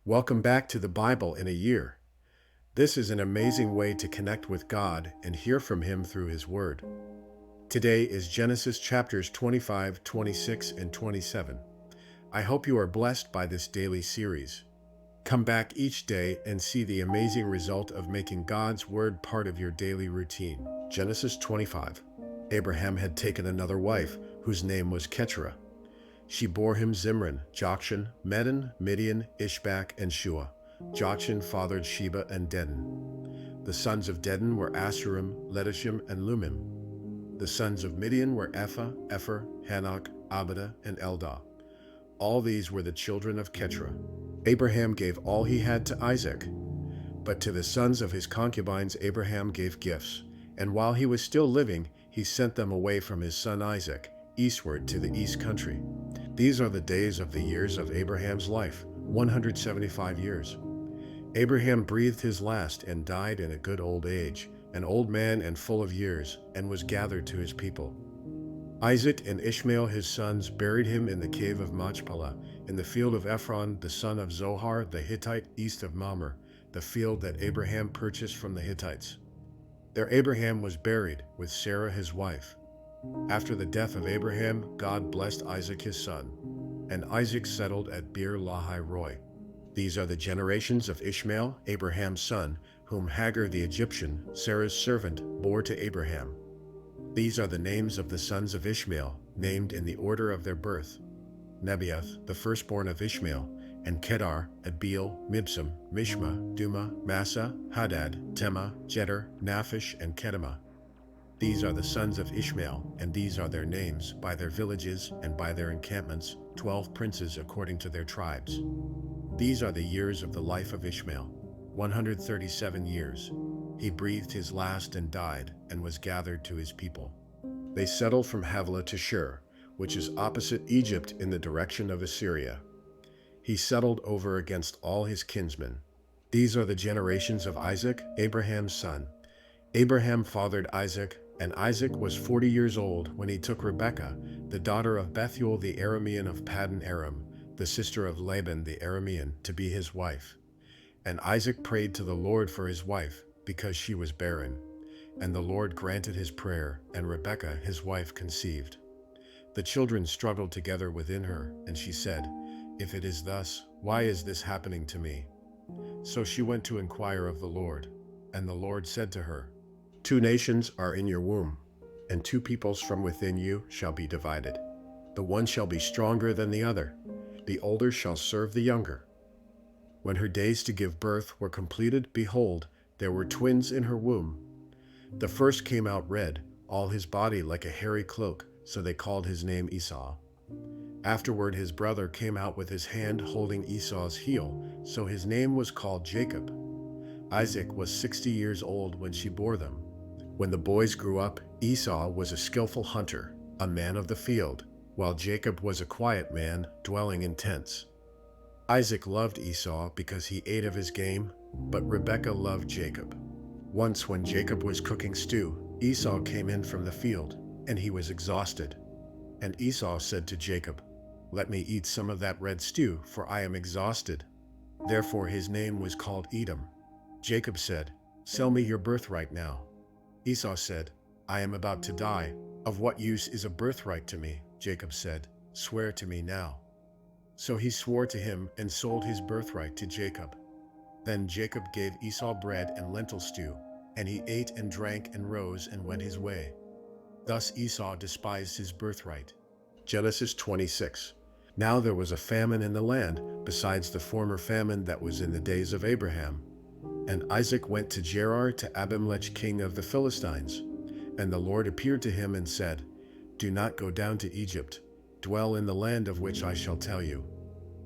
Welcome back to the Bible in a Year. This is an amazing way to connect with God and hear from Him through His Word. Today is Genesis chapters 25, 26, and 27. I hope you are blessed by this daily series. Come back each day and see the amazing result of making God's Word part of your daily routine. Genesis 25. Abraham had taken another wife, whose name was Keturah. She bore him Zimran, Jokshan, Medan, Midian, Ishbak, and Shua. Jokshan fathered Sheba and Dedan. The sons of Dedan were Asherim, Letishim, and Lumim. The sons of Midian were Ephah, Epher, Hanok, Abidah, and Eldah. All these were the children of Keturah. Abraham gave all he had to Isaac. But to the sons of his concubines Abraham gave gifts, and while he was still living, he sent them away from his son Isaac, eastward to the east country. These are the days of the years of Abraham's life, 175 years. Abraham breathed his last and died in a good old age, an old man and full of years, and was gathered to his people. Isaac and Ishmael his sons buried him in the cave of Machpelah, in the field of Ephron the son of Zohar the Hittite east of Mamre, the field that Abraham purchased from the Hittites. There Abraham was buried with Sarah his wife. After the death of Abraham, God blessed Isaac his son, and Isaac settled at Beer Lahai Roi. These are the generations of Ishmael, Abraham's son, whom Hagar the Egyptian, Sarah's servant, bore to Abraham. These are the names of the sons of Ishmael, named in the order of their birth: Nebaioth, the firstborn of Ishmael, and Kedar, Adbeel, Mibsam, Mishma, Duma, Massa, Hadad, Tema, Jeter, Naphish, and Kedemah. These are the sons of Ishmael, and these are their names, by their villages and by their encampments, 12 princes according to their tribes. These are the years of the life of Ishmael, 137 years. He breathed his last and died, and was gathered to his people. They settled from Havilah to Shur, which is opposite Egypt in the direction of Assyria. He settled over against all his kinsmen. These are the generations of Isaac, Abraham's son. Abraham fathered Isaac, and Isaac was 40 years old when he took Rebekah, the daughter of Bethuel the Aramean of Paddan Aram, the sister of Laban the Aramean, to be his wife. And Isaac prayed to the Lord for his wife, because she was barren. And the Lord granted his prayer, and Rebekah his wife conceived. The children struggled together within her, and she said, "If it is thus, why is this happening to me?" So she went to inquire of the Lord. And the Lord said to her, "Two nations are in your womb, and two peoples from within you shall be divided. The one shall be stronger than the other. The older shall serve the younger." When her days to give birth were completed, behold, there were twins in her womb. The first came out red, all his body like a hairy cloak, so they called his name Esau. Afterward his brother came out with his hand holding Esau's heel, so his name was called Jacob. Isaac was 60 years old when she bore them. When the boys grew up, Esau was a skillful hunter, a man of the field, while Jacob was a quiet man, dwelling in tents. Isaac loved Esau because he ate of his game, but Rebekah loved Jacob. Once when Jacob was cooking stew, Esau came in from the field, and he was exhausted. And Esau said to Jacob, "Let me eat some of that red stew, for I am exhausted." Therefore his name was called Edom. Jacob said, "Sell me your birthright now." Esau said, "I am about to die. Of what use is a birthright to me?" Jacob said, "Swear to me now." So he swore to him and sold his birthright to Jacob. Then Jacob gave Esau bread and lentil stew, and he ate and drank and rose and went his way. Thus Esau despised his birthright. Genesis 26. Now there was a famine in the land, besides the former famine that was in the days of Abraham. And Isaac went to Gerar to Abimelech king of the Philistines. And the Lord appeared to him and said, "Do not go down to Egypt. Dwell in the land of which I shall tell you.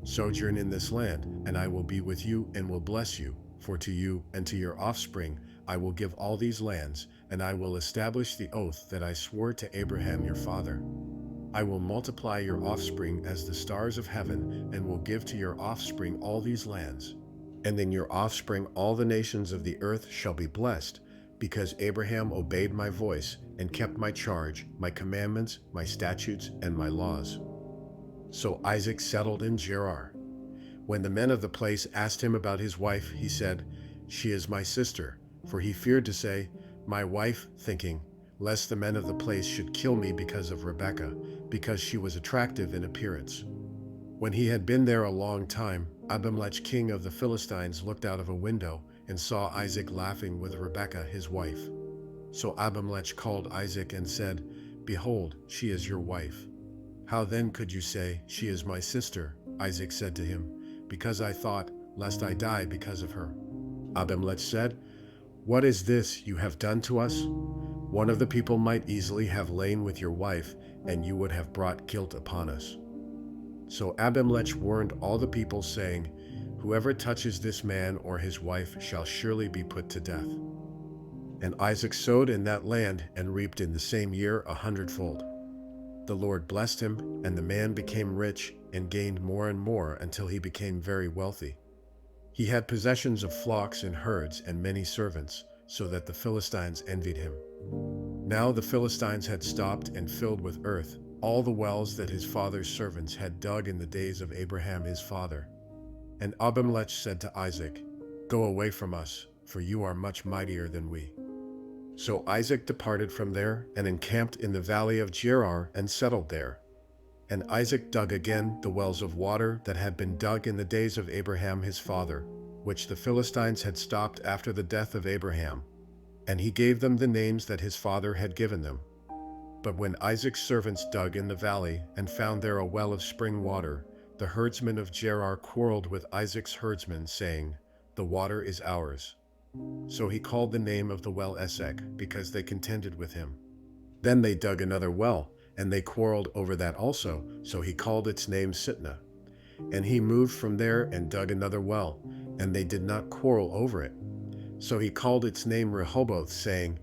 Sojourn in this land, and I will be with you and will bless you. For to you and to your offspring I will give all these lands, and I will establish the oath that I swore to Abraham your father. I will multiply your offspring as the stars of heaven, and will give to your offspring all these lands. And in your offspring all the nations of the earth shall be blessed, because Abraham obeyed my voice and kept my charge, my commandments, my statutes, and my laws." So Isaac settled in Gerar. When the men of the place asked him about his wife, he said, "She is my sister," for he feared to say, "my wife," thinking, lest the men of the place should kill me because of Rebekah, because she was attractive in appearance. When he had been there a long time, Abimelech king of the Philistines looked out of a window and saw Isaac laughing with Rebekah his wife. So Abimelech called Isaac and said, "Behold, she is your wife." "How then could you say, 'She is my sister'?" Isaac said to him, "Because I thought, lest I die because of her." Abimelech said, "What is this you have done to us? One of the people might easily have lain with your wife, and you would have brought guilt upon us." So Abimelech warned all the people, saying, "Whoever touches this man or his wife shall surely be put to death." And Isaac sowed in that land and reaped in the same year 100-fold. The Lord blessed him, and the man became rich and gained more and more until he became very wealthy. He had possessions of flocks and herds and many servants, so that the Philistines envied him. Now the Philistines had stopped and filled with earth all the wells that his father's servants had dug in the days of Abraham his father. And Abimelech said to Isaac, "Go away from us, for you are much mightier than we." So Isaac departed from there and encamped in the valley of Gerar and settled there. And Isaac dug again the wells of water that had been dug in the days of Abraham his father, which the Philistines had stopped after the death of Abraham. And he gave them the names that his father had given them. But when Isaac's servants dug in the valley and found there a well of spring water, the herdsmen of Gerar quarreled with Isaac's herdsmen, saying, "The water is ours." So he called the name of the well Esek, because they contended with him. Then they dug another well, and they quarreled over that also, so he called its name Sitnah. And he moved from there and dug another well, and they did not quarrel over it. So he called its name Rehoboth, saying,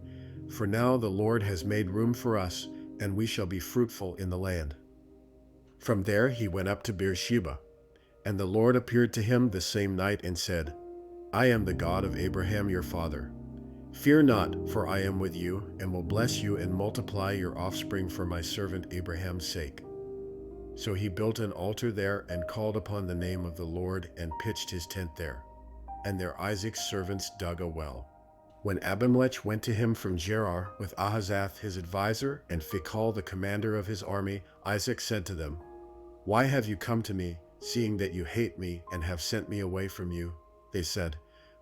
"For now the Lord has made room for us, and we shall be fruitful in the land." From there he went up to Beersheba. And the Lord appeared to him the same night and said, "I am the God of Abraham your father. Fear not, for I am with you, and will bless you and multiply your offspring for my servant Abraham's sake." So he built an altar there and called upon the name of the Lord and pitched his tent there. And there Isaac's servants dug a well. When Abimelech went to him from Gerar with Ahazath his advisor and Phicol the commander of his army, Isaac said to them, "Why have you come to me, seeing that you hate me and have sent me away from you?" They said,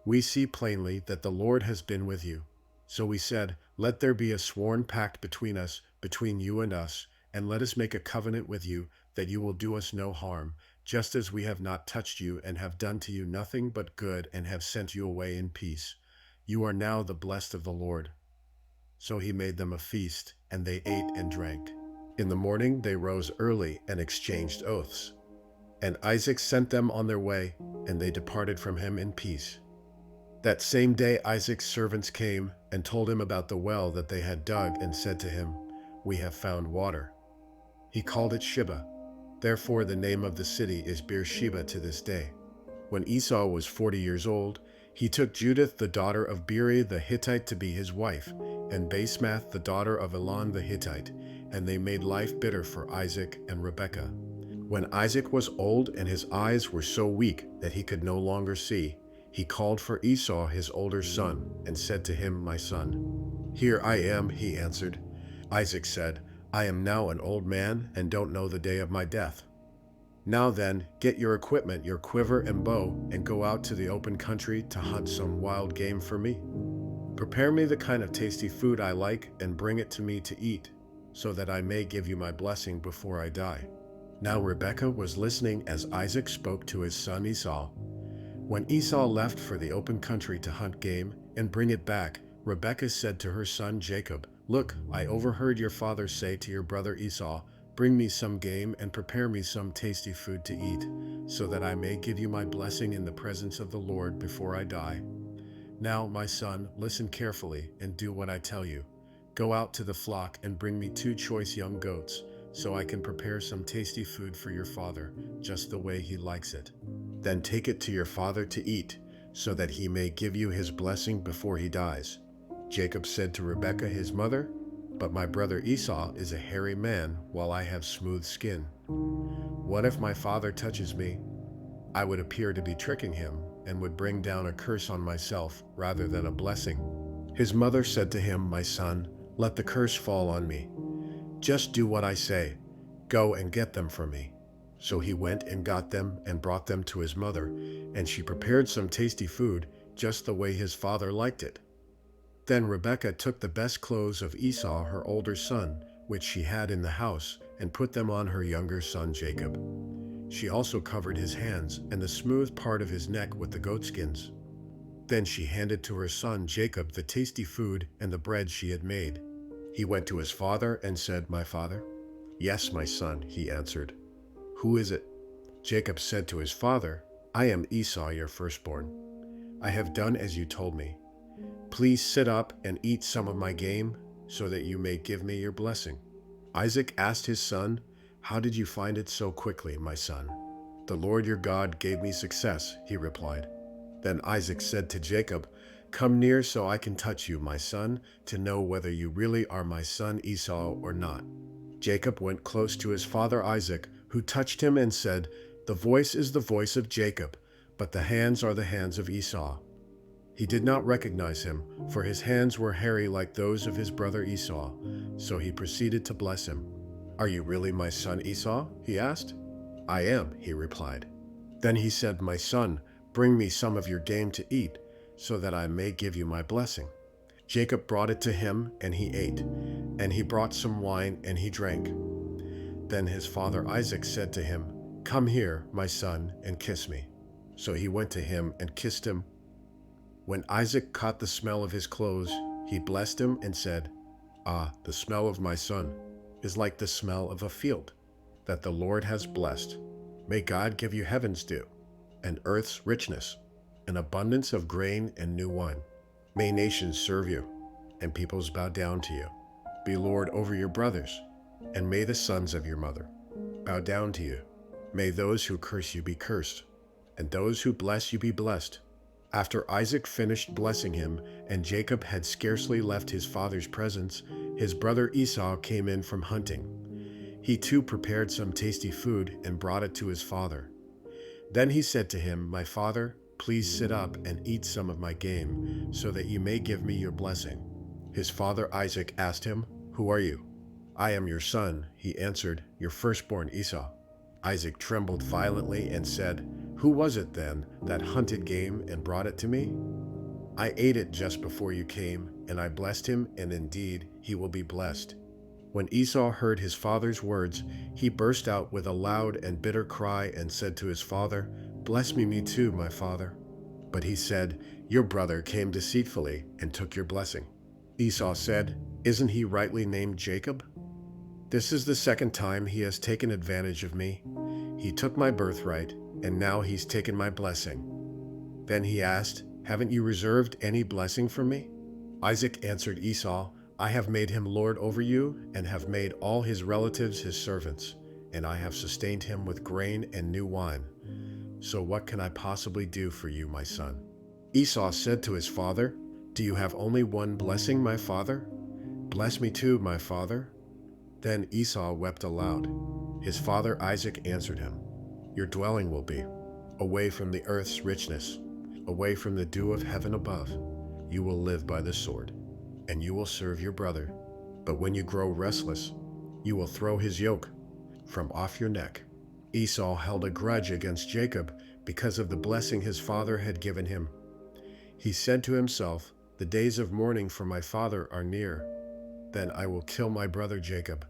"We see plainly that the Lord has been with you." So we said, "Let there be a sworn pact between us, between you and us, and let us make a covenant with you that you will do us no harm, just as we have not touched you and have done to you nothing but good and have sent you away in peace. You are now the blessed of the Lord." So he made them a feast, and they ate and drank. In the morning they rose early and exchanged oaths. And Isaac sent them on their way, and they departed from him in peace. That same day Isaac's servants came and told him about the well that they had dug and said to him, "We have found water." He called it Sheba. Therefore the name of the city is Beersheba to this day. When Esau was 40 years old, he took Judith the daughter of Beeri the Hittite to be his wife, and Basemath the daughter of Elon the Hittite, and they made life bitter for Isaac and Rebekah. When Isaac was old and his eyes were so weak that he could no longer see, he called for Esau his older son, and said to him, "My son." "Here I am," he answered. Isaac said, "I am now an old man and don't know the day of my death. Now then, get your equipment, your quiver and bow, and go out to the open country to hunt some wild game for me. Prepare me the kind of tasty food I like and bring it to me to eat, so that I may give you my blessing before I die." Now Rebekah was listening as Isaac spoke to his son Esau. When Esau left for the open country to hunt game and bring it back, Rebekah said to her son Jacob, "Look, I overheard your father say to your brother Esau, 'Bring me some game and prepare me some tasty food to eat, so that I may give you my blessing in the presence of the Lord before I die.' Now, my son, listen carefully and do what I tell you. Go out to the flock and bring me 2 choice young goats, so I can prepare some tasty food for your father, just the way he likes it. Then take it to your father to eat, so that he may give you his blessing before he dies." Jacob said to Rebekah his mother, "But my brother Esau is a hairy man, while I have smooth skin. What if my father touches me?" I would appear to be tricking him and would bring down a curse on myself rather than a blessing. His mother said to him, "My son, let the curse fall on me. Just do what I say. Go and get them for me." So he went and got them and brought them to his mother, and she prepared some tasty food just the way his father liked it. Then Rebekah took the best clothes of Esau, her older son, which she had in the house, and put them on her younger son Jacob. She also covered his hands and the smooth part of his neck with the goatskins. Then she handed to her son Jacob the tasty food and the bread she had made. He went to his father and said, "My father?" "Yes, my son," he answered. "Who is it?" Jacob said to his father, "I am Esau, your firstborn. I have done as you told me. Please sit up and eat some of my game so that you may give me your blessing." Isaac asked his son, "How did you find it so quickly, my son?" "The Lord your God gave me success," he replied. Then Isaac said to Jacob, "Come near so I can touch you, my son, to know whether you really are my son Esau or not." Jacob went close to his father Isaac, who touched him and said, "The voice is the voice of Jacob, but the hands are the hands of Esau." He did not recognize him, for his hands were hairy like those of his brother Esau, so he proceeded to bless him. "Are you really my son Esau?" he asked. "I am," he replied. Then he said, "My son, bring me some of your game to eat, so that I may give you my blessing." Jacob brought it to him, and he ate, and he brought some wine, and he drank. Then his father Isaac said to him, "Come here, my son, and kiss me." So he went to him and kissed him. When Isaac caught the smell of his clothes, he blessed him and said, "Ah, the smell of my son is like the smell of a field that the Lord has blessed. May God give you heaven's dew, and earth's richness, an abundance of grain and new wine. May nations serve you, and peoples bow down to you. Be Lord over your brothers, and may the sons of your mother bow down to you. May those who curse you be cursed, and those who bless you be blessed." After Isaac finished blessing him, and Jacob had scarcely left his father's presence, his brother Esau came in from hunting. He too prepared some tasty food and brought it to his father. Then he said to him, "My father, please sit up and eat some of my game, so that you may give me your blessing." His father Isaac asked him, "Who are you?" "I am your son," he answered, "your firstborn Esau." Isaac trembled violently and said, "Who was it then that hunted game and brought it to me? I ate it just before you came, and I blessed him, and indeed he will be blessed." When Esau heard his father's words, he burst out with a loud and bitter cry and said to his father, "Bless me too, my father." But he said, "Your brother came deceitfully and took your blessing." Esau said, "Isn't he rightly named Jacob? This is the second time he has taken advantage of me. He took my birthright, and now he's taken my blessing." Then he asked, "Haven't you reserved any blessing for me?" Isaac answered Esau, "I have made him lord over you, and have made all his relatives his servants, and I have sustained him with grain and new wine. So what can I possibly do for you, my son?" Esau said to his father, "Do you have only one blessing, my father? Bless me too, my father." Then Esau wept aloud. His father Isaac answered him, "Your dwelling will be away from the earth's richness, away from the dew of heaven above. You will live by the sword, and you will serve your brother. But when you grow restless, you will throw his yoke from off your neck." Esau held a grudge against Jacob because of the blessing his father had given him. He said to himself, "The days of mourning for my father are near. Then I will kill my brother Jacob."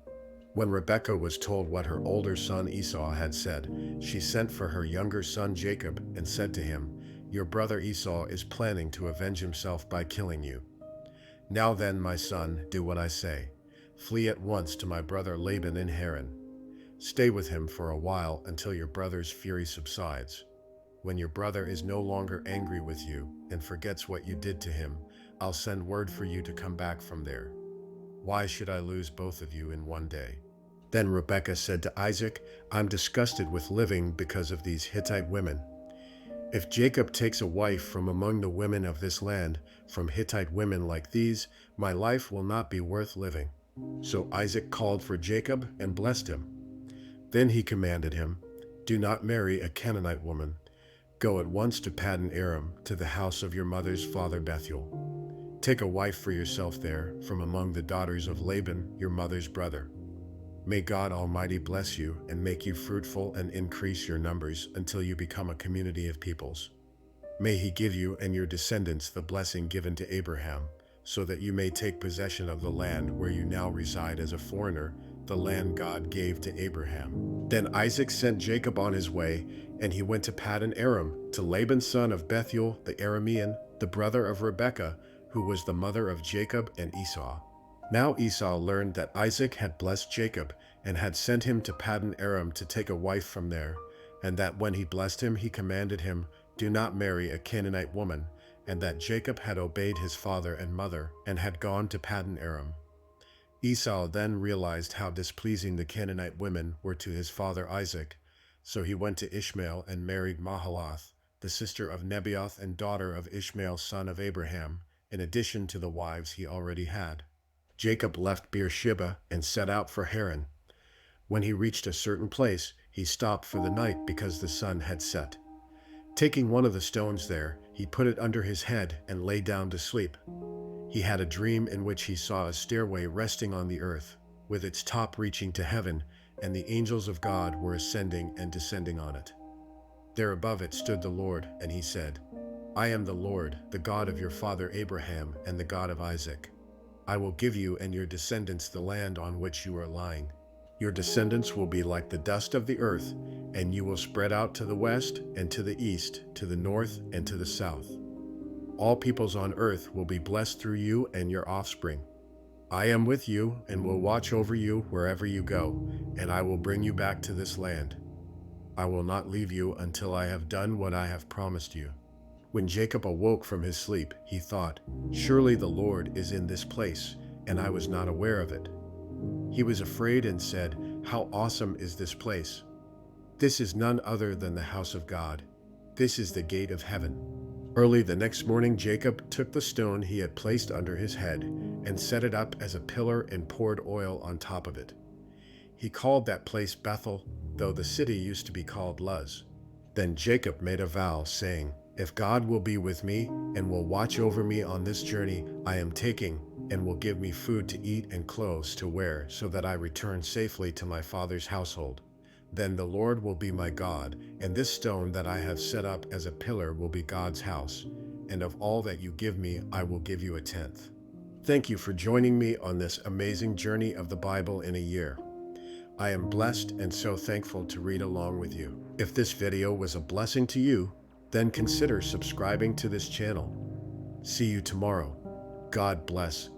When Rebekah was told what her older son Esau had said, she sent for her younger son Jacob and said to him, "Your brother Esau is planning to avenge himself by killing you. Now then, my son, do what I say. Flee at once to my brother Laban in Haran. Stay with him for a while until your brother's fury subsides. When your brother is no longer angry with you and forgets what you did to him, I'll send word for you to come back from there. Why should I lose both of you in one day?" Then Rebekah said to Isaac, "I'm disgusted with living because of these Hittite women. If Jacob takes a wife from among the women of this land, from Hittite women like these, my life will not be worth living." So Isaac called for Jacob and blessed him. Then he commanded him, "Do not marry a Canaanite woman, Go at once to Paddan Aram, to the house of your mother's father Bethuel. Take a wife for yourself there, from among the daughters of Laban, your mother's brother. May God Almighty bless you and make you fruitful and increase your numbers until you become a community of peoples. May He give you and your descendants the blessing given to Abraham, so that you may take possession of the land where you now reside as a foreigner, the land God gave to Abraham. Then Isaac sent Jacob on his way, and he went to Paddan Aram, to Laban son of Bethuel the Aramean, the brother of Rebekah, who was the mother of Jacob and Esau. Now Esau learned that Isaac had blessed Jacob, and had sent him to Paddan Aram to take a wife from there, and that when he blessed him he commanded him, "Do not marry a Canaanite woman," and that Jacob had obeyed his father and mother, and had gone to Paddan Aram. Esau then realized how displeasing the Canaanite women were to his father Isaac, so he went to Ishmael and married Mahalath, the sister of Nebaioth and daughter of Ishmael son of Abraham, in addition to the wives he already had. Jacob left Beersheba and set out for Haran. When he reached a certain place, he stopped for the night because the sun had set. Taking one of the stones there, he put it under his head and lay down to sleep. He had a dream in which he saw a stairway resting on the earth, with its top reaching to heaven, and the angels of God were ascending and descending on it. There above it stood the Lord, and he said, "I am the Lord, the God of your father Abraham and the God of Isaac. I will give you and your descendants the land on which you are lying. Your descendants will be like the dust of the earth, and you will spread out to the west and to the east, to the north and to the south. All peoples on earth will be blessed through you and your offspring. I am with you and will watch over you wherever you go, and I will bring you back to this land. I will not leave you until I have done what I have promised you." When Jacob awoke from his sleep, he thought, "Surely the Lord is in this place, and I was not aware of it." He was afraid and said, "How awesome is this place! This is none other than the house of God. This is the gate of heaven." Early the next morning, Jacob took the stone he had placed under his head and set it up as a pillar and poured oil on top of it. He called that place Bethel, though the city used to be called Luz. Then Jacob made a vow, saying, "If God will be with me and will watch over me on this journey I am taking, and will give me food to eat and clothes to wear, so that I return safely to my father's household, then the Lord will be my God, and this stone that I have set up as a pillar will be God's house, and of all that you give me I will give you a tenth." Thank you for joining me on this amazing journey of the Bible in a year. I am blessed and so thankful to read along with you. If this video was a blessing to you, then consider subscribing to this channel. See you tomorrow. God bless.